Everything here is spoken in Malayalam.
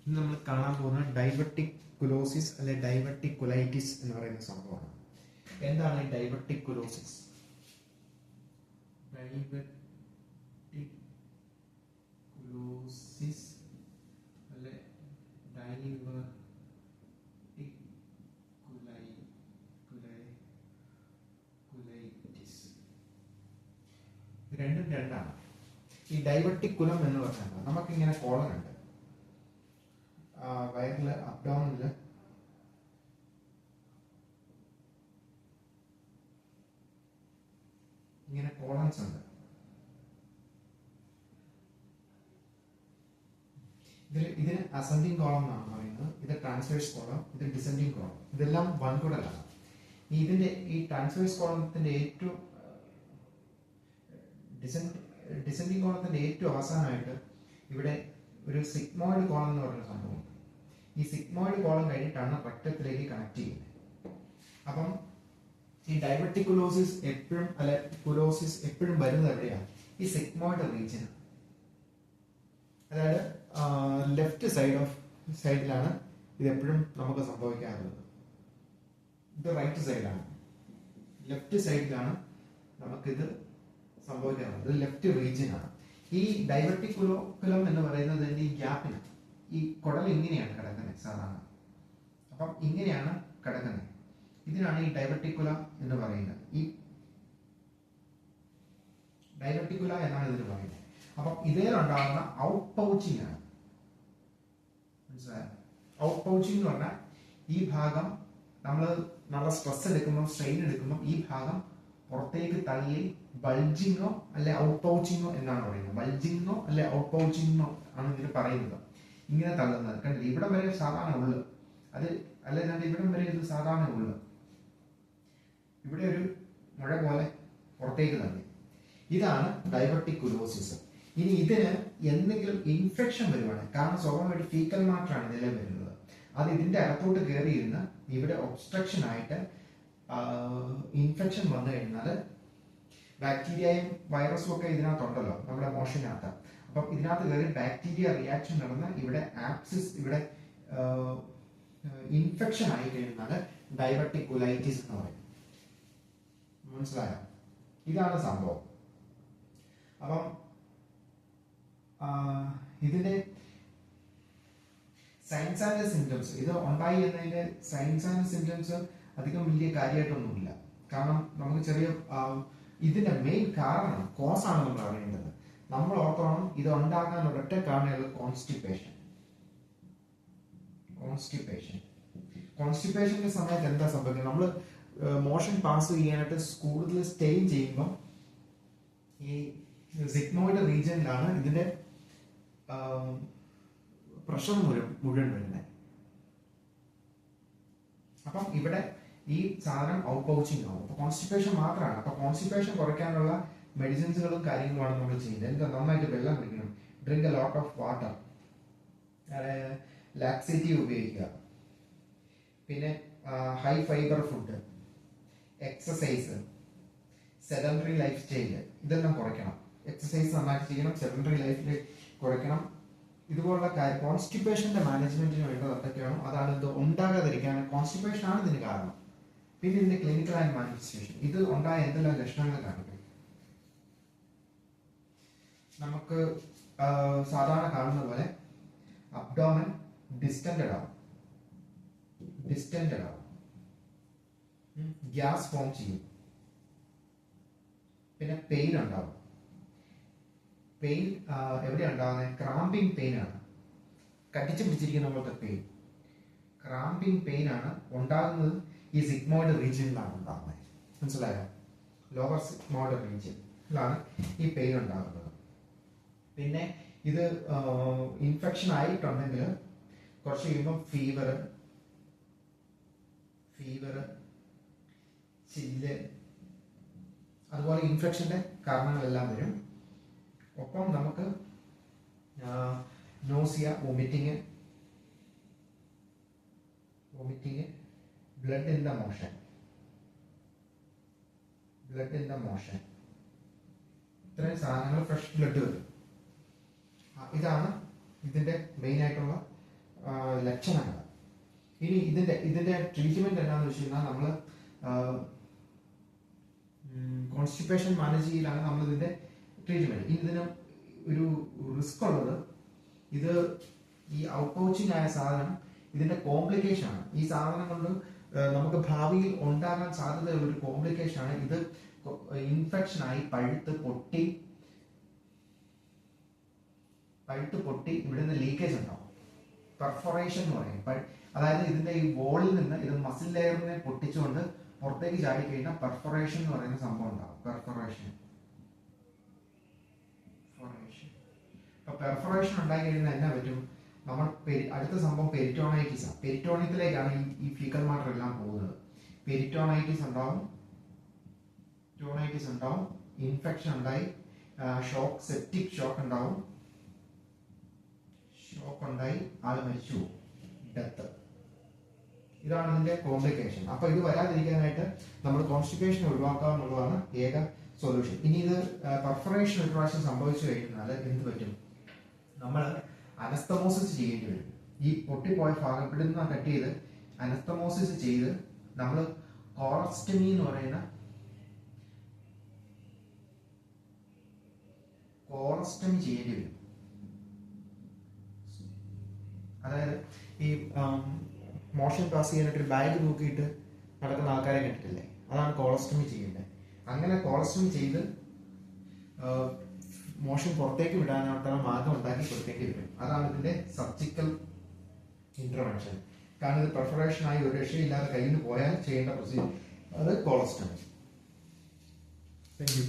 ഇന്ന് നമ്മൾ കാണാൻ പോകുന്ന ഡൈവർട്ടിക്കുലോസിസ് അല്ലെ ഡൈവർട്ടിക്കുലൈറ്റിസ് എന്ന് പറയുന്ന സംഭവമാണ്. എന്താണ് ഈ ഡൈവർട്ടിക്കുലോസിസ്? ഡൈവർട്ടിക്കുലോസിസ് അല്ലെ ഡൈവർട്ടിക്കുലൈറ്റിസ് രണ്ടും രണ്ടാണ്. ഈ ഡൈവർട്ടിക്കുലം എന്ന് പറഞ്ഞാൽ നമുക്കിങ്ങനെ കോളൻ ഉണ്ട്, വയറില് അബ്ഡോമിനില് ഇങ്ങനെ കോളൻസ് ഉണ്ട്. ഇതിന് അസെൻഡിങ് കോളം എന്നാണ് പറയുന്നത്, ഇത് ട്രാൻസ്വേഴ്സ് കോളം, ഇത് ഡിസെൻഡിങ് കോളം. ഇതെല്ലാം വൻകുടലാണ്. ഇതിന്റെ ഈ ട്രാൻസ്വേഴ്സ് കോളത്തിന്റെ ഏറ്റവും ഡിസെൻഡിങ് കോളത്തിന്റെ ഏറ്റവും അവസാനമായിട്ട് ഇവിടെ ഒരു സിഗ്മോയിഡ് കോളം എന്ന് പറയുന്ന സംഭവം. ഈ സിഗ്മോയിഡ് കോളം കഴിഞ്ഞിട്ടാണ് റെക്ടത്തിലേക്ക് കണക്ട് ചെയ്യുന്നത്. അപ്പം ഈ ഡൈവർട്ടിക്കുലോസിസ് എപ്പോഴും കുലോസിസ് എപ്പോഴും വരുന്നത് എവിടെയാണ്? ഈ സിഗ്മോയിഡ് റീജിയൻ, അതായത് ലെഫ്റ്റ് സൈഡിലാണ് ഇത് എപ്പോഴും നമുക്ക് സംഭവിക്കാറുള്ളത്. ഇത് റൈറ്റ് സൈഡാണ്, ലെഫ്റ്റ് സൈഡിലാണ് നമുക്കിത് സംഭവിക്കാറുള്ളത്. ഇത് ലെഫ്റ്റ് റീജിയൻ ആണ്. ഈ ഡൈവർട്ടിക്കുലം എന്ന് പറയുന്നത് ഈ ഗ്യാപ്പിന്, ഈ കുടൽ ഇങ്ങനെയാണ് കിടക്കുന്നത് സാധാരണ. അപ്പം ഇങ്ങനെയാണ് കിടക്കുന്നത്. ഇതിനാണ് ഈ ഡൈവർട്ടിക്കുല എന്ന് പറയുന്നത്. ഈ ഡൈവർട്ടിക്കുല എന്നാണ് ഇതിന് പറയുന്നത്. അപ്പം ഇതിലുണ്ടാകുന്ന ഔട്ട് പൗച്ചിങ് ആണ്. മനസ്സിലായോ? ഔട്ട് പൗച്ചിങ് എന്ന് പറഞ്ഞാൽ ഈ ഭാഗം നമ്മൾ നല്ല സ്ട്രെസ് എടുക്കുമ്പോൾ, സ്ട്രെയിൻ എടുക്കുമ്പോൾ ഈ ഭാഗം പുറത്തേക്ക് തള്ളി ബൾജിങ്ങോ അല്ലെ ഔട്ട് പൗച്ചിങ്ങോ എന്നാണ് പറയുന്നത്. ബൾജിങ്ങോ അല്ലെ ഔട്ട് പൗച്ചിങ്ങോ ആണ് ഇതിന് പറയുന്നത്. ഇങ്ങനെ തള്ളുന്നത് കണ്ടില്ല, ഇവിടം വരെ സാധാരണ ഉള്ളു, അത് അല്ലെ ഇവിടം വരെ ഇത് സാധാരണ ഉള്ളു, ഇവിടെ ഒരു മുഴ പോലെ പുറത്തേക്ക് തള്ളി. ഇതാണ് ഡൈവർട്ടിക്കുലോസിസ്. ഇനി ഇതിന് എന്തെങ്കിലും ഇൻഫെക്ഷൻ വരുവാണ്, കാരണം സ്വാഭാവികമായിട്ട് ഫീക്കൽ മാറ്ററാണ് ഇതിലെ വരുന്നത്. അത് ഇതിന്റെ അകത്തോട്ട് കയറിയിരുന്ന് ഇവിടെ ഒബ്സ്ട്രക്ഷൻ ആയിട്ട് ഇൻഫെക്ഷൻ വന്നു കഴിഞ്ഞാൽ ബാക്ടീരിയയും വൈറസും ഒക്കെ ഇതിനകത്തുണ്ടല്ലോ നമ്മുടെ മോഷനകത്ത്. അപ്പം ഇതിനകത്ത് കയറി ബാക്ടീരിയ റിയാക്ഷൻ നടന്ന് ഇവിടെ ആപ്സിസ്, ഇവിടെ ഇൻഫെക്ഷൻ ആയി കഴിഞ്ഞാൽ ഡൈവർട്ടിക്കുലൈറ്റിസ് എന്ന് പറയും. മനസ്സിലായോ? ഇതാണ് സംഭവം. അപ്പം ഇതിന്റെ സൈൻസ് ആൻഡ് സിംറ്റംസ്, ഇത് ഉണ്ടായി എന്നതിന്റെ സൈൻസ് ആൻഡ് സിംറ്റംസ് അധികം വലിയ കാര്യമായിട്ടൊന്നുമില്ല. കാരണം നമുക്ക് ചെറിയ ഇതിന്റെ മെയിൻ കാരണം കോസാണ് നമ്മൾ അറിയേണ്ടത്. നമ്മൾ ഓർത്തോണം, ഇത് ഉണ്ടാകാൻ ഒരൊറ്റ കാരണമുള്ള കോൺസ്റ്റിപ്പേഷന്റെ സമയത്ത് എന്താ സംഭവിക്കുന്നത്? നമ്മൾ മോഷൻ പാസ് ചെയ്യാനായിട്ട് കൂടുതൽ സ്റ്റെയിൻ ചെയ്യുമ്പോൾ ഈ സിഗ്മോയിഡ് റീജിയനിലാണ് ഇതിന്റെ പ്രഷർ മുഴുവൻ വരുന്നത്. അപ്പം ഇവിടെ ഈ സാധനം ഔട്ട് പൗച്ചിങ് ആവും. അപ്പൊ കോൺസ്റ്റിപ്പേഷൻ മാത്രമാണ്. അപ്പൊ കോൺസ്റ്റിപ്പേഷൻ കുറയ്ക്കാനുള്ള മെഡിസിൻസുകളും കാര്യങ്ങളുമാണ് നമ്മൾ ചെയ്യുന്നത്. എന്താ? നന്നായിട്ട് വെള്ളം കുടിക്കണം, drink a lot of water, laxative ഉപയോഗിക്കുക, പിന്നെ high fibre food, exercise, sedentary life style ഇതെല്ലാം കുറയ്ക്കണം. എക്സസൈസ് നന്നായിട്ട് ചെയ്യണം, സെഡൻറ്ററി ലൈഫ് കുറയ്ക്കണം. ഇതുപോലുള്ള കാര്യം കോൺസ്റ്റിപ്പേഷന്റെ മാനേജ്മെന്റിന് വേണ്ടത് അതൊക്കെയാണ്. അതാണ് ഇത് ഉണ്ടാകാതിരിക്കാൻ. കോൺസ്റ്റിപ്പേഷൻ ആണ് ഇതിന് കാരണം. പിന്നെ ഇതിന്റെ ക്ലിനിക്കൽ ആൻഡ് മാനിഫെസ്റ്റേഷൻ, ഇത് ഉണ്ടായ എന്തെല്ലാം ലക്ഷണങ്ങൾ കാണിക്കും? നമുക്ക് സാധാരണ കാണുന്ന പോലെ അബ്ഡോമൻ ഡിസ്റ്റൻഡഡ് ആവും, ഗ്യാസ് ഫോം ചെയ്യും, പിന്നെ പെയിൻ ഉണ്ടാവും. പെയിൻ എവിടെ ഉണ്ടാകുന്നത്? ക്രാമ്പിംഗ് പെയിൻ ആണ്, കടിച്ചു പിടിച്ചിരിക്കുന്ന പോലത്തെ പെയിൻ. ക്രാമ്പിംഗ് പെയിൻ ആണ് ഉണ്ടാകുന്നത് ഈ സിഗ്മോയിഡ് റീജിയനിലാണ് ഉണ്ടാകുന്നത്. മനസ്സിലായോ? ലോവർ സിഗ്മോയിഡ് റീജിയനിലാണ് ഈ പെയിൻ ഉണ്ടാകുന്നത്. പിന്നെ ഇത് ഇൻഫെക്ഷൻ ആയിട്ടുണ്ടെങ്കിൽ കുറച്ച് കഴിയുമ്പോൾ ഫീവർ, ചില്ല്, അതുപോലെ ഇൻഫെക്ഷന്റെ കാരണങ്ങളെല്ലാം വരും. ഒപ്പം നമുക്ക് nausea, vomiting, blood in the motion, ഇത്രയും സാധനങ്ങൾ, ഫ്രഷ് ബ്ലഡ് വരും. ഇതാണ് ഇതിന്റെ മെയിൻ ആയിട്ടുള്ള ലക്ഷണങ്ങൾ. ഇനി ഇതിന്റെ ട്രീറ്റ്മെന്റ് എന്താണെന്ന് വെച്ച് കഴിഞ്ഞാൽ നമ്മൾ കോൺസ്റ്റിപ്പേഷൻ മാനേജ് ചെയ്യലാണ് നമ്മൾ ഇതിന്റെ ട്രീറ്റ്മെന്റ്. ഇനി ഇതിന് ഒരു റിസ്ക് ഉള്ളത്, ഇത് ഈ ഔട്ട് പൗച്ചിങ് ആയ സാധനം ഇതിന്റെ കോംപ്ലിക്കേഷൻ ആണ്. ഈ സാധനം കൊണ്ട് നമുക്ക് ഭാവിയിൽ ഉണ്ടാകാൻ സാധ്യതയുള്ള ഒരു കോംപ്ലിക്കേഷൻ ആണ്. ഇത് ഇൻഫെക്ഷൻ ആയി പഴുത്ത് പൊട്ടി ഇവിടുന്ന് ലീക്കേജ് ഉണ്ടാവും. പെർഫോറേഷൻ എന്ന് പറയും. അതായത് ഇതിന്റെ ഈ വോളിൽ നിന്ന് ഇത് മസിൽ ലെയറിനെ പൊട്ടിച്ചുകൊണ്ട് പുറത്തേക്ക് ചാടി കഴിഞ്ഞാൽ പെർഫോറേഷൻ എന്ന് പറയുന്ന സംഭവം ഉണ്ടാവും. പെർഫോറേഷൻ ഉണ്ടായി കഴിഞ്ഞാൽ എന്നാ പറ്റും? നമ്മൾ അടുത്ത സംഭവം പെരിറ്റോണൈറ്റിസ് ആണ്. പെരിറ്റോണിയത്തിലേക്കാണ് ഈ ഫീക്കൽ മാറ്റർ എല്ലാം പോകുന്നത്. പെരിറ്റോണൈറ്റിസ് ഉണ്ടാവും, ഇൻഫെക്ഷൻ ഉണ്ടായി, സെപ്റ്റിക് ഷോക്ക് ഉണ്ടാവും, ആൾ മരിച്ചു പോകും, ഡെത്ത്. ഇതാണ് ഇതിന്റെ കോംപ്ലിക്കേഷൻ. അപ്പൊ ഇത് വരാതിരിക്കാനായിട്ട് നമ്മൾ കോൺസ്റ്റിപ്പേഷൻ ഒഴിവാക്കുക എന്നുള്ളതാണ് ഏക സൊല്യൂഷൻ. ഇനി ഇത് പെർഫറേഷൻ ഒരു പ്രാവശ്യം സംഭവിച്ചു കഴിഞ്ഞാൽ എന്ത് പറ്റും? നമ്മൾ അനസ്തമോസിസ് ചെയ്യേണ്ടി വരും. ഈ പൊട്ടിപ്പോയ ഭാഗം ഇവിടുന്ന് കട്ട് ചെയ്ത് അനസ്തമോസിസ് ചെയ്ത് നമ്മൾ കോളസ്റ്റമി എന്ന് പറയുന്ന ചെയ്യേണ്ടി വരും. അതായത് ഈ മോഷൻ പാസ് ചെയ്യാനായിട്ട് ഒരു ബാഗ് നോക്കിയിട്ട് നടക്കുന്ന ആൾക്കാരെ കണ്ടിട്ടില്ലേ? അതാണ് കോളസ്റ്റമി ചെയ്യേണ്ടത്. അങ്ങനെ കോളസ്റ്റമി ചെയ്ത് മോഷൻ പുറത്തേക്ക് വിടാനായിട്ടുള്ള മാർഗം ഉണ്ടാക്കി കൊടുക്കേണ്ടി വരും. അതാണ് ഇതിന്റെ സർജിക്കൽ ഇന്റർവെൻഷൻ. കാരണം ഇത് പെർഫറേഷൻ ആയി ഒരു രക്ഷയില്ലാതെ കയ്യിൽ നിന്ന് പോയാൽ ചെയ്യേണ്ട പ്രൊസീജിയർ അത് കോളസ്റ്റമി. Thank you.